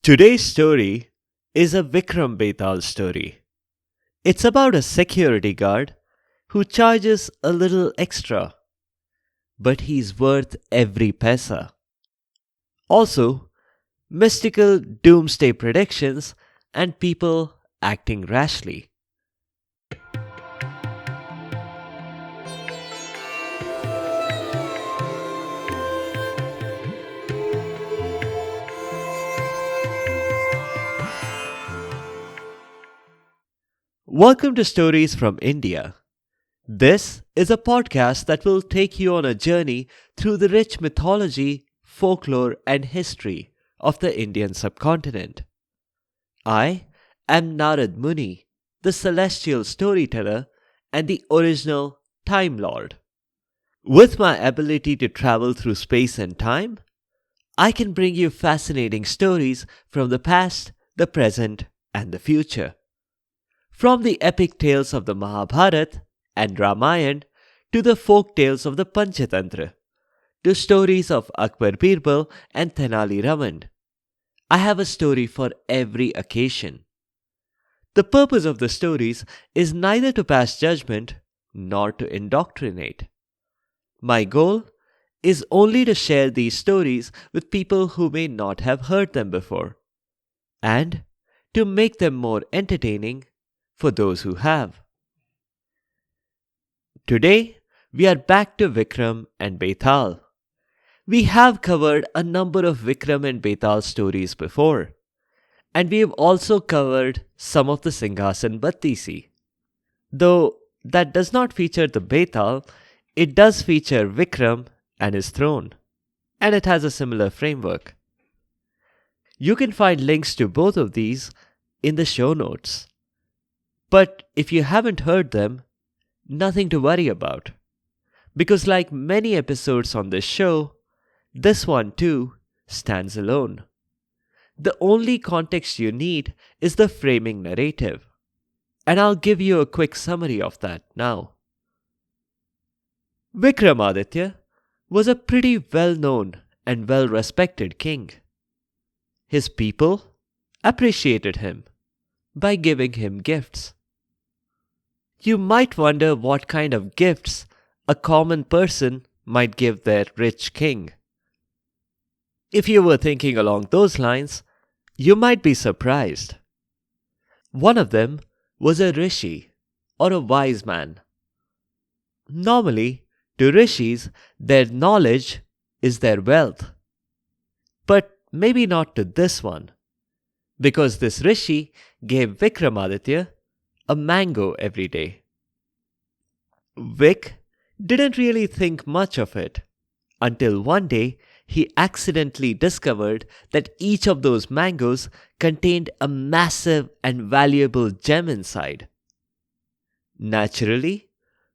Today's story is a Vikram Betaal story. It's about a security guard who charges a little extra, but he's worth every paisa. Also, mystical doomsday predictions and people acting rashly. Welcome to Stories from India. This is a podcast that will take you on a journey through the rich mythology, folklore, and history of the Indian subcontinent. I am Narad Muni, the celestial storyteller and the original Time Lord. With my ability to travel through space and time, I can bring you fascinating stories from the past, the present, and the future. From the epic tales of the Mahabharata and Ramayana to the folk tales of the Panchatantra, to stories of Akbar Birbal and Tenali Raman, I have a story for every occasion. The purpose of the stories is neither to pass judgment nor to indoctrinate. My goal is only to share these stories with people who may not have heard them before, and to make them more entertaining for those who have. Today, we are back to Vikram and Betaal. We have covered a number of Vikram and Betaal stories before, and we have also covered some of the Singhasan Battisi. Though that does not feature the Betaal, it does feature Vikram and his throne, and it has a similar framework. You can find links to both of these in the show notes. But if you haven't heard them, nothing to worry about. Because like many episodes on this show, this one too stands alone. The only context you need is the framing narrative. And I'll give you a quick summary of that now. Vikramaditya was a pretty well-known and well-respected king. His people appreciated him by giving him gifts. You might wonder what kind of gifts a common person might give their rich king. If you were thinking along those lines, you might be surprised. One of them was a rishi, or a wise man. Normally, to rishis, their knowledge is their wealth. But maybe not to this one, because this rishi gave Vikramaditya a mango every day. Vic didn't really think much of it until one day he accidentally discovered that each of those mangoes contained a massive and valuable gem inside. Naturally,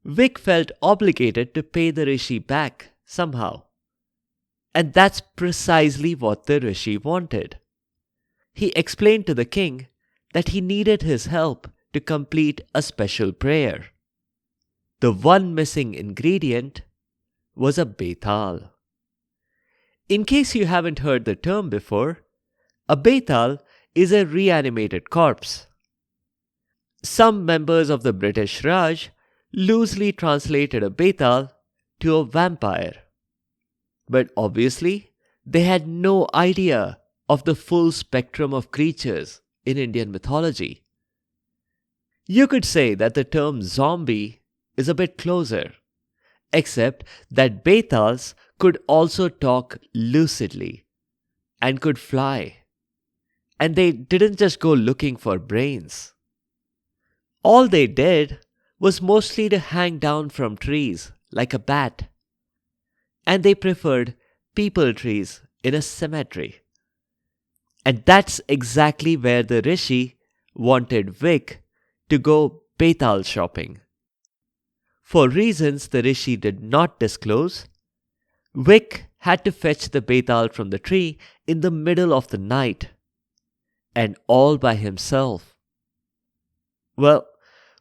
Vic felt obligated to pay the rishi back somehow. And that's precisely what the rishi wanted. He explained to the king that he needed his help to complete a special prayer. The one missing ingredient was a Betaal. In case you haven't heard the term before, a Betaal is a reanimated corpse. Some members of the British Raj loosely translated a Betaal to a vampire. But obviously, they had no idea of the full spectrum of creatures in Indian mythology. You could say that the term zombie is a bit closer, except that Betaals could also talk lucidly and could fly. And they didn't just go looking for brains. All they did was mostly to hang down from trees like a bat. And they preferred peepal trees in a cemetery. And that's exactly where the rishi wanted Vic to go Betaal shopping. For reasons the rishi did not disclose, Vic had to fetch the Betaal from the tree in the middle of the night, and all by himself. Well,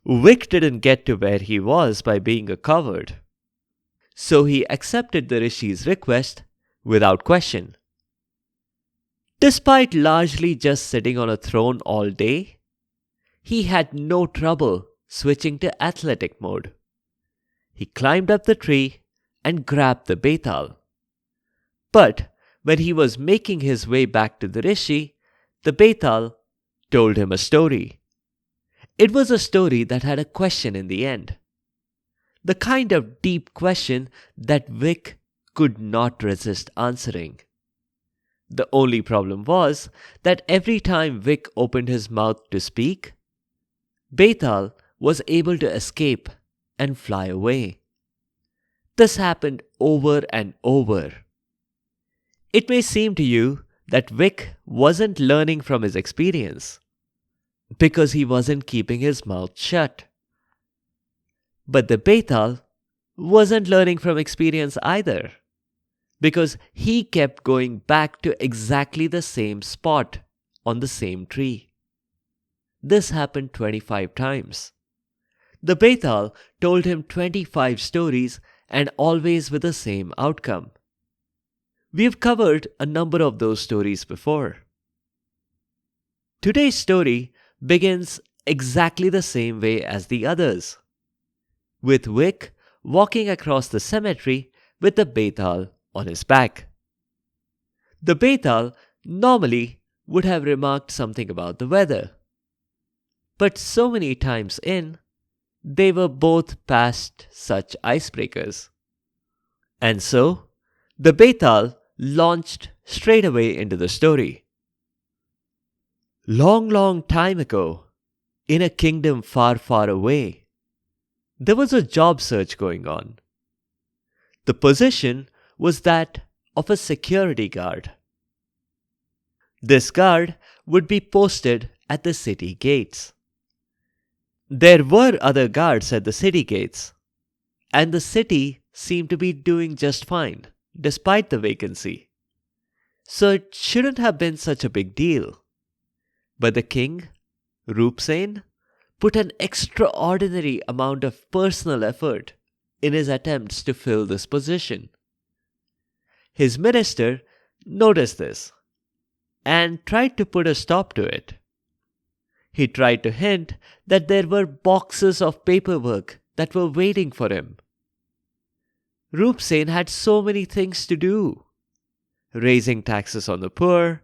Vic didn't get to where he was by being a coward. So he accepted the rishi's request without question. Despite largely just sitting on a throne all day, he had no trouble switching to athletic mode. He climbed up the tree and grabbed the Betaal. But when he was making his way back to the Rishi, the Betaal told him a story. It was a story that had a question in the end. The kind of deep question that Vic could not resist answering. The only problem was that every time Vic opened his mouth to speak, Betaal was able to escape and fly away. This happened over and over. It may seem to you that Vic wasn't learning from his experience because he wasn't keeping his mouth shut. But the Betaal wasn't learning from experience either because he kept going back to exactly the same spot on the same tree. This happened 25 times. The Betaal told him 25 stories and always with the same outcome. We've covered a number of those stories before. Today's story begins exactly the same way as the others, with Vic walking across the cemetery with the Betaal on his back. The Betaal normally would have remarked something about the weather, but so many times in, they were both past such icebreakers. And so, the Betaal launched straight away into the story. Long, long time ago, in a kingdom far, far away, there was a job search going on. The position was that of a security guard. This guard would be posted at the city gates. There were other guards at the city gates, and the city seemed to be doing just fine despite the vacancy. So it shouldn't have been such a big deal. But the king, Roop Sen, put an extraordinary amount of personal effort in his attempts to fill this position. His minister noticed this and tried to put a stop to it. He tried to hint that there were boxes of paperwork that were waiting for him. Roop Sen had so many things to do: raising taxes on the poor,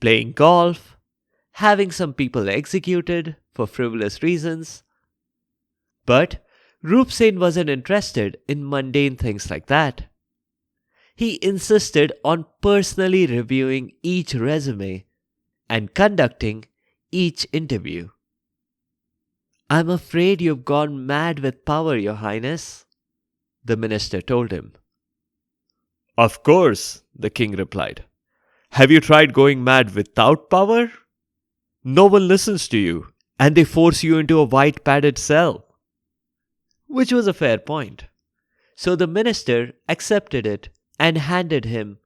playing golf, having some people executed for frivolous reasons. But Roop Sen wasn't interested in mundane things like that. He insisted on personally reviewing each resume and conducting each interview. "I'm afraid you've gone mad with power, Your Highness," the minister told him. "Of course," the king replied. "Have you tried going mad without power? No one listens to you, and they force you into a white padded cell." Which was a fair point. So the minister accepted it and handed him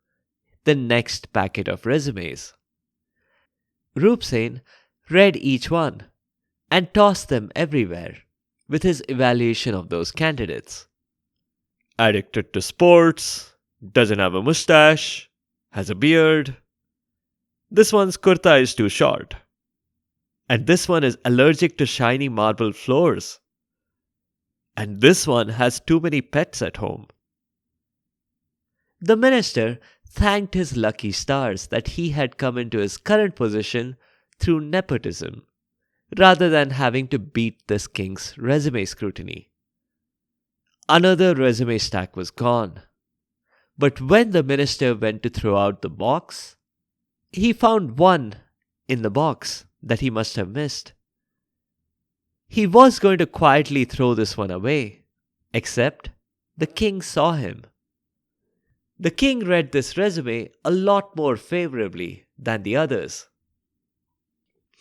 the next packet of resumes. Roop Sen read each one and tossed them everywhere with his evaluation of those candidates. Addicted to sports, doesn't have a mustache, has a beard. This one's kurta is too short. And this one is allergic to shiny marble floors. And this one has too many pets at home. The minister thanked his lucky stars that he had come into his current position through nepotism, rather than having to beat this king's resume scrutiny. Another resume stack was gone. But when the minister went to throw out the box, he found one in the box that he must have missed. He was going to quietly throw this one away, except the king saw him. The king read this resume a lot more favorably than the others.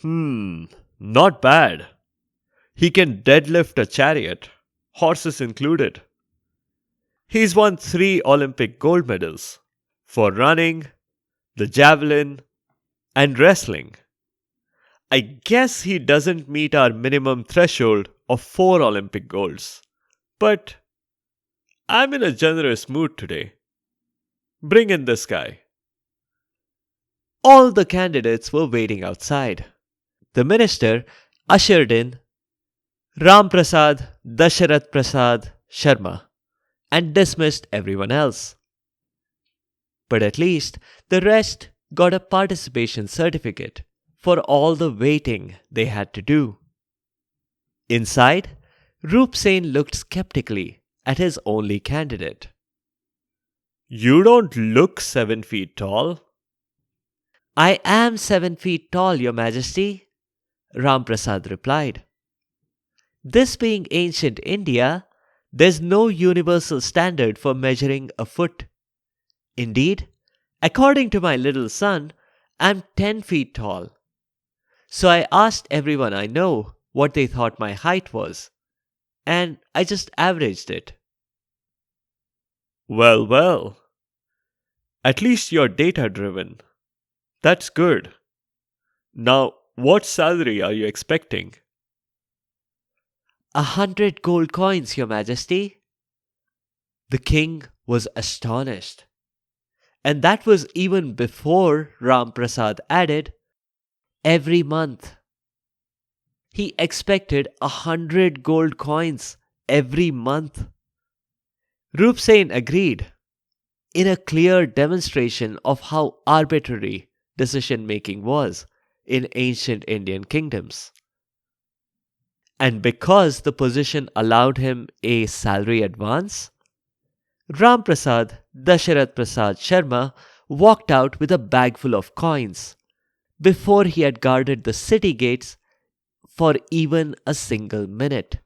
Not bad. He can deadlift a chariot, horses included. He's won 3 Olympic gold medals for running, the javelin, and wrestling. I guess he doesn't meet our minimum threshold of 4 Olympic golds. But I'm in a generous mood today. Bring in this guy. All the candidates were waiting outside. The minister ushered in Ram Prasad Dasharath Prasad Sharma and dismissed everyone else. But at least the rest got a participation certificate for all the waiting they had to do. Inside, Roop Sen looked skeptically at his only candidate. You don't look 7 feet tall. I am 7 feet tall, Your Majesty, Ram Prasad replied. This being ancient India, there's no universal standard for measuring a foot. Indeed, according to my little son, I'm 10 feet tall. So I asked everyone I know what they thought my height was, and I just averaged it. Well, well. At least you're data driven. That's good. Now, what salary are you expecting? 100 gold coins, Your Majesty. The king was astonished. And that was even before Ram Prasad added, every month. He expected 100 gold coins every month. Roop Sen agreed, in a clear demonstration of how arbitrary decision making was in ancient Indian kingdoms. And because the position allowed him a salary advance, Ram Prasad Dasharath Prasad Sharma walked out with a bag full of coins before he had guarded the city gates for even a single minute.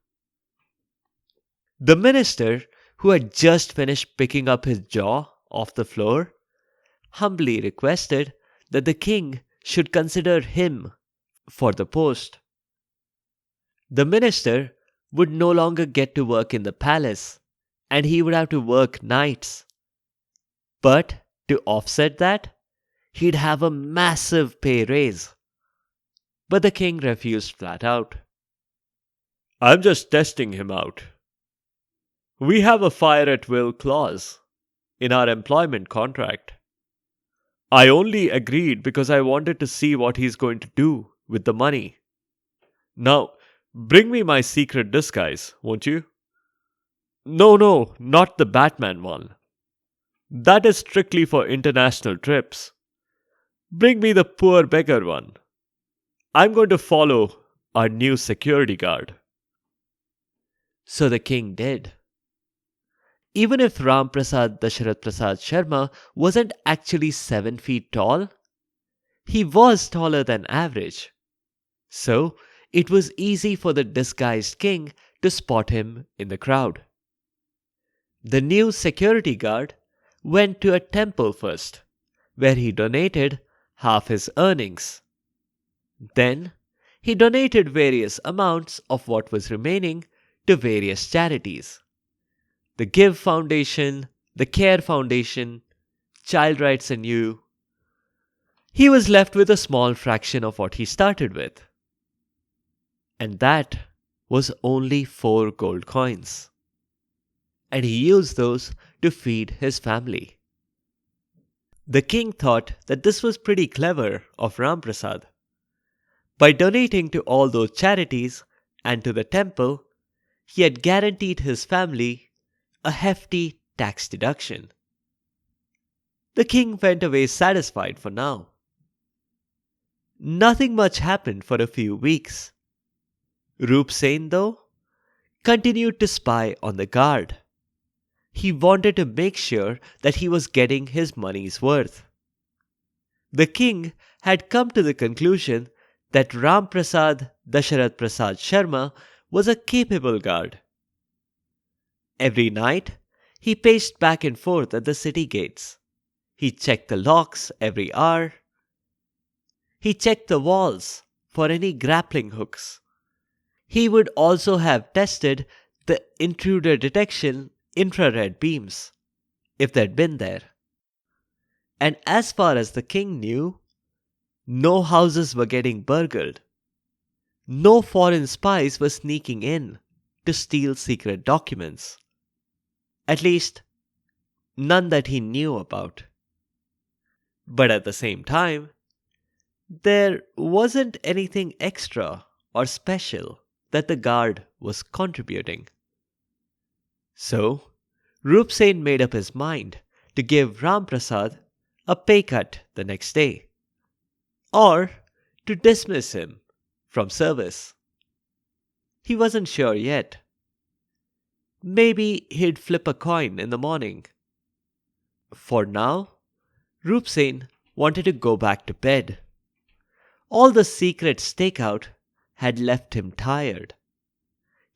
The minister, who had just finished picking up his jaw off the floor, humbly requested that the king should consider him for the post. The minister would no longer get to work in the palace, and he would have to work nights. But to offset that, he'd have a massive pay raise. But the king refused flat out. I'm just testing him out. We have a fire at will clause in our employment contract. I only agreed because I wanted to see what he's going to do with the money. Now, bring me my secret disguise, won't you? No, not the Batman one. That is strictly for international trips. Bring me the poor beggar one. I'm going to follow our new security guard. So the king did. Even if Ram Prasad Dasharath Prasad Sharma wasn't actually 7 feet tall, he was taller than average. So it was easy for the disguised king to spot him in the crowd. The new security guard went to a temple first, where he donated half his earnings. Then he donated various amounts of what was remaining to various charities. The Give Foundation, the Care Foundation, Child Rights and You. He was left with a small fraction of what he started with. And that was only 4 gold coins. And he used those to feed his family. The king thought that this was pretty clever of Ram Prasad. By donating to all those charities and to the temple, he had guaranteed his family a hefty tax deduction. The king went away satisfied for now. Nothing much happened for a few weeks. Roop Sen, though, continued to spy on the guard. He wanted to make sure that he was getting his money's worth. The king had come to the conclusion that Ram Prasad Dasharath Prasad Sharma was a capable guard. Every night, he paced back and forth at the city gates. He checked the locks every hour. He checked the walls for any grappling hooks. He would also have tested the intruder detection infrared beams, if they'd been there. And as far as the king knew, no houses were getting burgled. No foreign spies were sneaking in to steal secret documents. At least, none that he knew about. But at the same time, There wasn't anything extra or special that the guard was contributing. So, Rup Sen made up his mind to give Ram Prasad a pay cut the next day, or to dismiss him from service. He wasn't sure yet. Maybe he'd flip a coin in the morning. For now, Rup Sen wanted to go back to bed. All the secret stakeout had left him tired.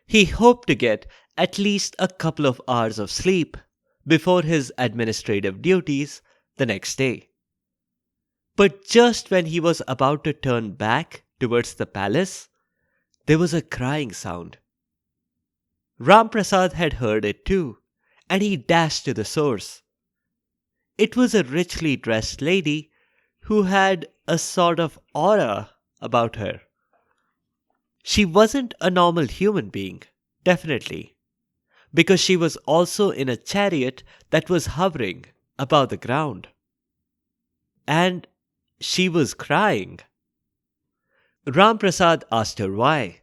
He hoped to get at least a couple of hours of sleep before his administrative duties the next day. But just when he was about to turn back towards the palace, there was a crying sound. Ram Prasad had heard it too, and he dashed to the source. It was a richly dressed lady who had a sort of aura about her. She wasn't a normal human being, definitely, because she was also in a chariot that was hovering above the ground. And she was crying. Ram Prasad asked her why,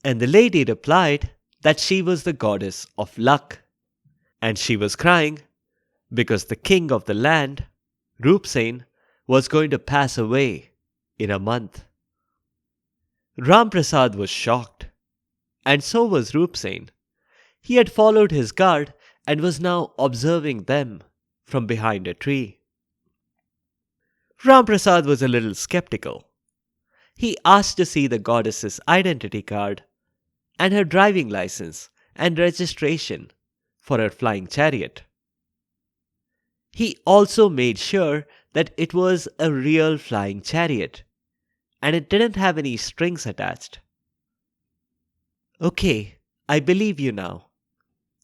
and the lady replied that she was the goddess of luck, and she was crying because the king of the land, Rup Sen, was going to pass away in a month. Ram Prasad was shocked, and so was Rup Sen. He had followed his guard and was now observing them from behind a tree. Ram Prasad was a little skeptical. He asked to see the goddess's identity card and her driving license and registration for her flying chariot. He also made sure that it was a real flying chariot and it didn't have any strings attached. "Okay, I believe you now,"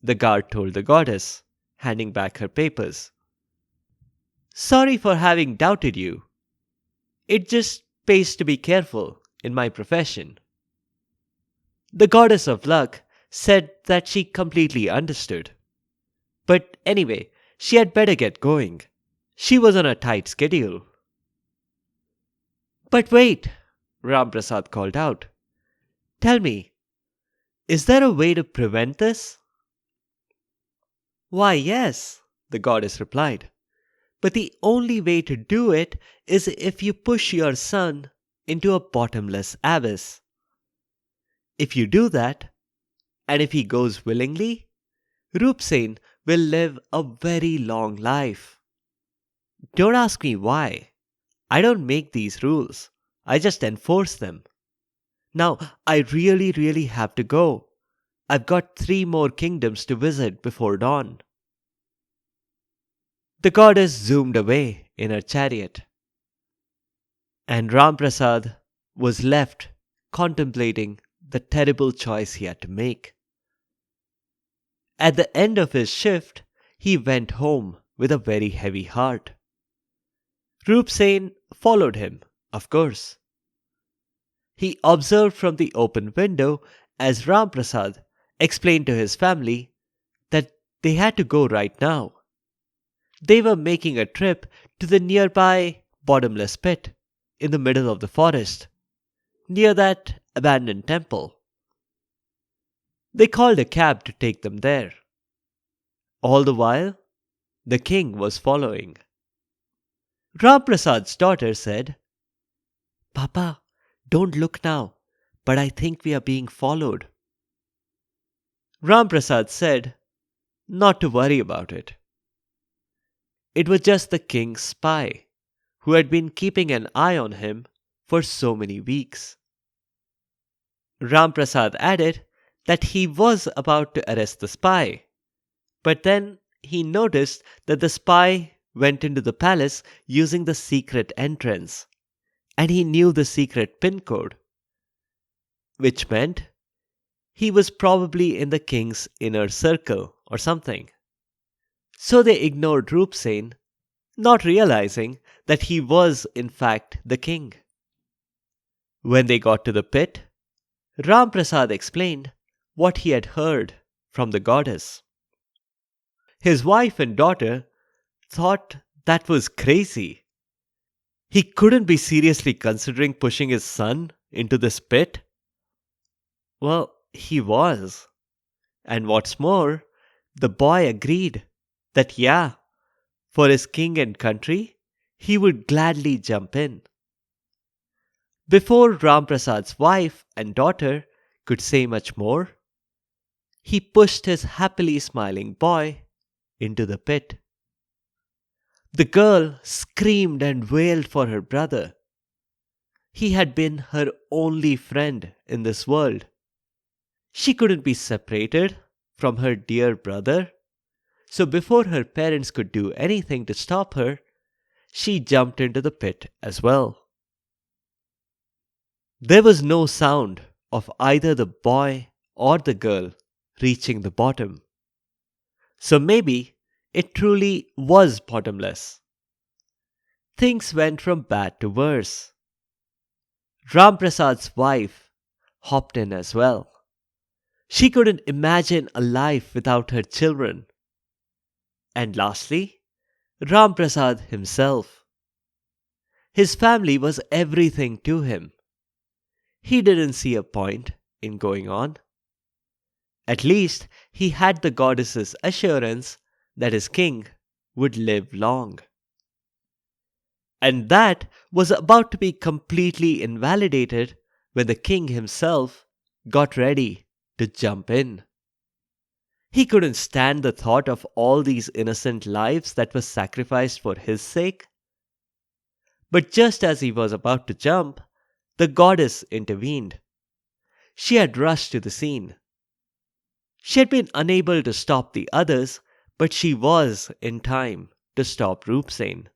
the guard told the goddess, handing back her papers. "Sorry for having doubted you. It just pays to be careful in my profession." The goddess of luck said that she completely understood. But anyway, she had better get going. She was on a tight schedule. "But wait," Ram Prasad called out. "Tell me, is there a way to prevent this?" "Why, yes," the goddess replied. "But the only way to do it is if you push your son into a bottomless abyss. If you do that, and if he goes willingly, Rup Sen will live a very long life. Don't ask me why. I don't make these rules. I just enforce them. Now, I really have to go. I've got 3 more kingdoms to visit before dawn." The goddess zoomed away in her chariot, and Ram Prasad was left contemplating the terrible choice he had to make. At the end of his shift, he went home with a very heavy heart. Rup Sen followed him, of course. He observed from the open window as Ram Prasad explained to his family that they had to go right now. They were making a trip to the nearby bottomless pit in the middle of the forest, near that abandoned temple. They called a cab to take them there. All the while, the king was following. Ram Prasad's daughter said, "Papa, don't look now, but I think we are being followed." Ram Prasad said not to worry about it. It was just the king's spy, who had been keeping an eye on him for so many weeks. Ram Prasad added that he was about to arrest the spy, but then he noticed that the spy went into the palace using the secret entrance, and he knew the secret pin code, which meant he was probably in the king's inner circle or something. So they ignored Rup Sen, not realizing that he was in fact the king. When they got to the pit, Ram Prasad explained what he had heard from the goddess. His wife and daughter thought that was crazy. He couldn't be seriously considering pushing his son into this pit? Well, he was. And what's more, the boy agreed that yeah, for his king and country, he would gladly jump in. Before Ram Prasad's wife and daughter could say much more, he pushed his happily smiling boy into the pit. The girl screamed and wailed for her brother. He had been her only friend in this world. She couldn't be separated from her dear brother, so before her parents could do anything to stop her, she jumped into the pit as well. There was no sound of either the boy or the girl reaching the bottom. So maybe it truly was bottomless. Things went from bad to worse. Ram Prasad's wife hopped in as well. She couldn't imagine a life without her children. And lastly, Ram Prasad himself. His family was everything to him. He didn't see a point in going on. At least he had the goddess's assurance that his king would live long. And that was about to be completely invalidated when the king himself got ready to jump in. He couldn't stand the thought of all these innocent lives that were sacrificed for his sake. But just as he was about to jump, the goddess intervened. She had rushed to the scene. She had been unable to stop the others, but she was in time to stop Roopsen.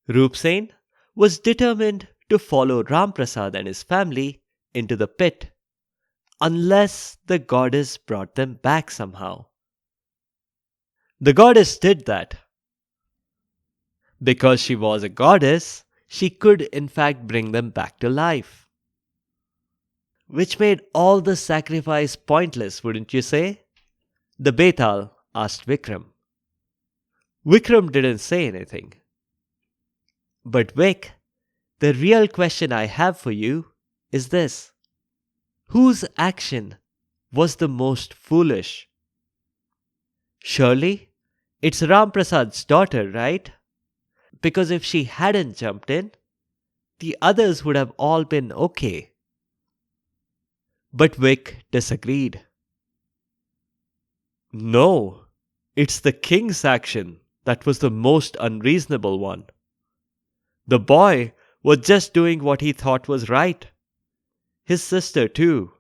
Roopsen was determined to follow Ram Prasad and his family into the pit unless the goddess brought them back somehow. The goddess did that. Because she was a goddess, she could in fact bring them back to life. Which made all the sacrifice pointless, wouldn't you say? The Betaal asked Vikram. Vikram didn't say anything. But Vik, the real question I have for you is this. Whose action was the most foolish? Surely, it's Ram Prasad's daughter, right? Because if she hadn't jumped in, the others would have all been okay. But Vik disagreed. No, it's the king's action that was the most unreasonable one. The boy was just doing what he thought was right. His sister too.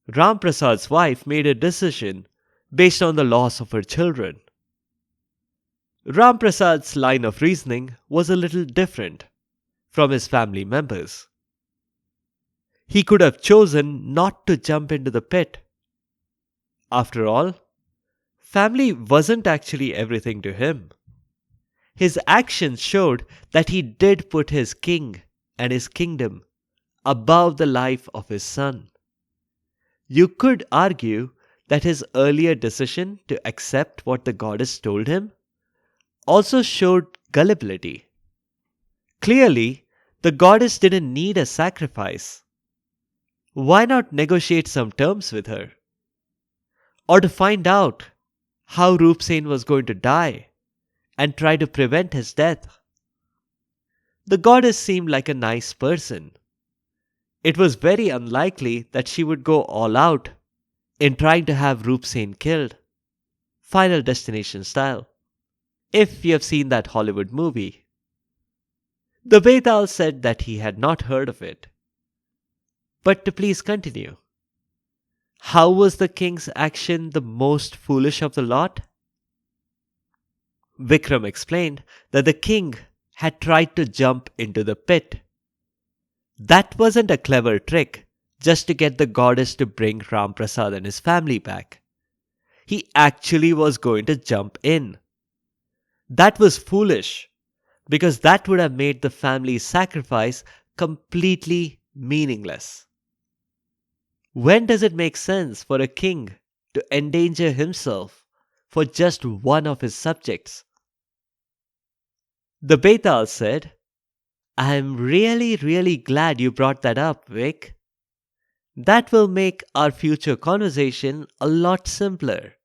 Ram Prasad's wife made a decision based on the loss of her children. Ram Prasad's line of reasoning was a little different from his family members. He could have chosen not to jump into the pit. After all, family wasn't actually everything to him. His actions showed that he did put his king and his kingdom above the life of his son. You could argue that his earlier decision to accept what the goddess told him also showed gullibility. Clearly, the goddess didn't need a sacrifice. Why not negotiate some terms with her? Or to find out how Roopsen was going to die and try to prevent his death? The goddess seemed like a nice person. It was very unlikely that she would go all out in trying to have Roopsen killed, Final Destination style, if you have seen that Hollywood movie. The Betaal said that he had not heard of it. But to please continue, how was the king's action the most foolish of the lot? Vikram explained that the king had tried to jump into the pit. That wasn't a clever trick just to get the goddess to bring Ram Prasad and his family back. He actually was going to jump in. That was foolish because that would have made the family's sacrifice completely meaningless. When does it make sense for a king to endanger himself for just one of his subjects? The Betaal said, I'm really glad you brought that up, Vic. That will make our future conversation a lot simpler.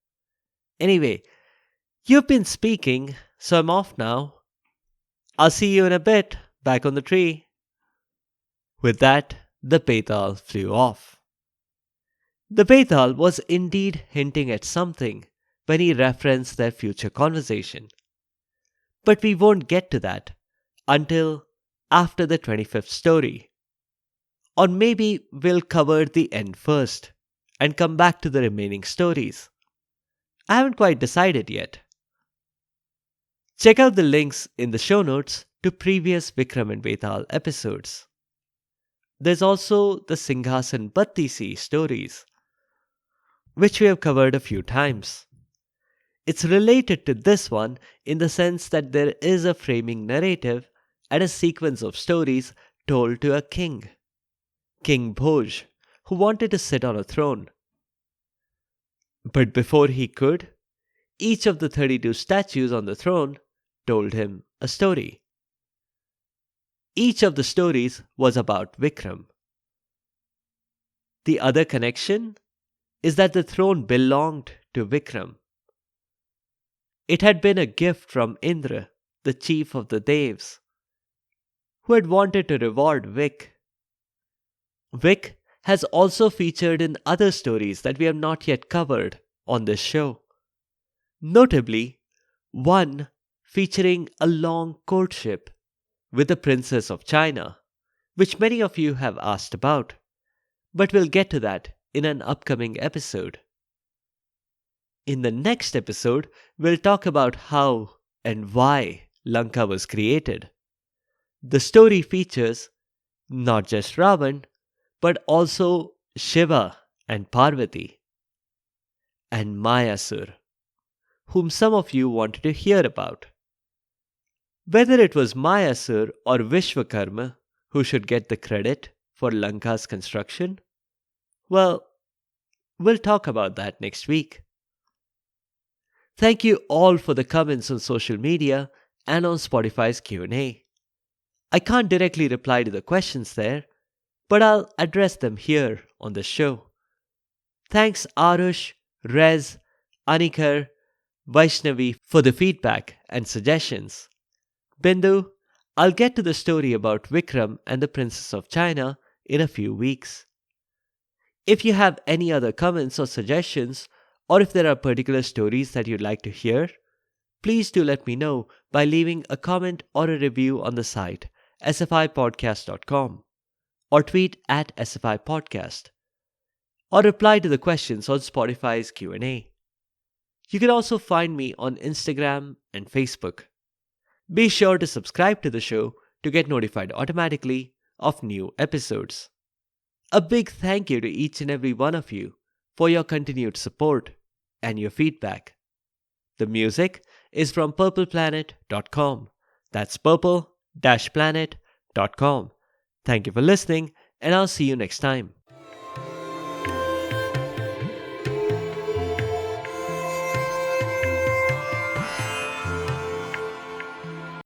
Anyway, you've been speaking, so I'm off now. I'll see you in a bit, back on the tree. With that, the Betaal flew off. The Betaal was indeed hinting at something when he referenced their future conversation. But we won't get to that until after the 25th story. Or maybe we'll cover the end first and come back to the remaining stories. I haven't quite decided yet. Check out the links in the show notes to previous Vikram and Betaal episodes. There's also the Singhasan Battisi stories, which we have covered a few times. It's related to this one in the sense that there is a framing narrative and a sequence of stories told to a king, King Bhoj, who wanted to sit on a throne. But before he could, each of the 32 statues on the throne told him a story. Each of the stories was about Vikram. The other connection is that the throne belonged to Vikram. It had been a gift from Indra, the chief of the Devs, who had wanted to reward Vic. Vic has also featured in other stories that we have not yet covered on this show. Notably, one featuring a long courtship with the Princess of China, which many of you have asked about, but we'll get to that in an upcoming episode. In the next episode, we'll talk about how and why Lanka was created. The story features not just Ravan, but also Shiva and Parvati, and Mayasur, whom some of you wanted to hear about. Whether it was Mayasur or Vishwakarma who should get the credit for Lanka's construction, well, we'll talk about that next week. Thank you all for the comments on social media and on Spotify's Q&A. I can't directly reply to the questions there, but I'll address them here on the show. Thanks Arush, Rez, Anikar, Vaishnavi for the feedback and suggestions. Bindu, I'll get to the story about Vikram and the Princess of China in a few weeks. If you have any other comments or suggestions, or if there are particular stories that you'd like to hear, please do let me know by leaving a comment or a review on the site sfipodcast.com, or tweet at sfipodcast, or reply to the questions on Spotify's Q&A. You can also find me on Instagram and Facebook. Be sure to subscribe to the show to get notified automatically of new episodes. A big thank you to each and every one of you for your continued support and your feedback. The music is from purpleplanet.com. That's purple-planet.com. Thank you for listening, and I'll see you next time.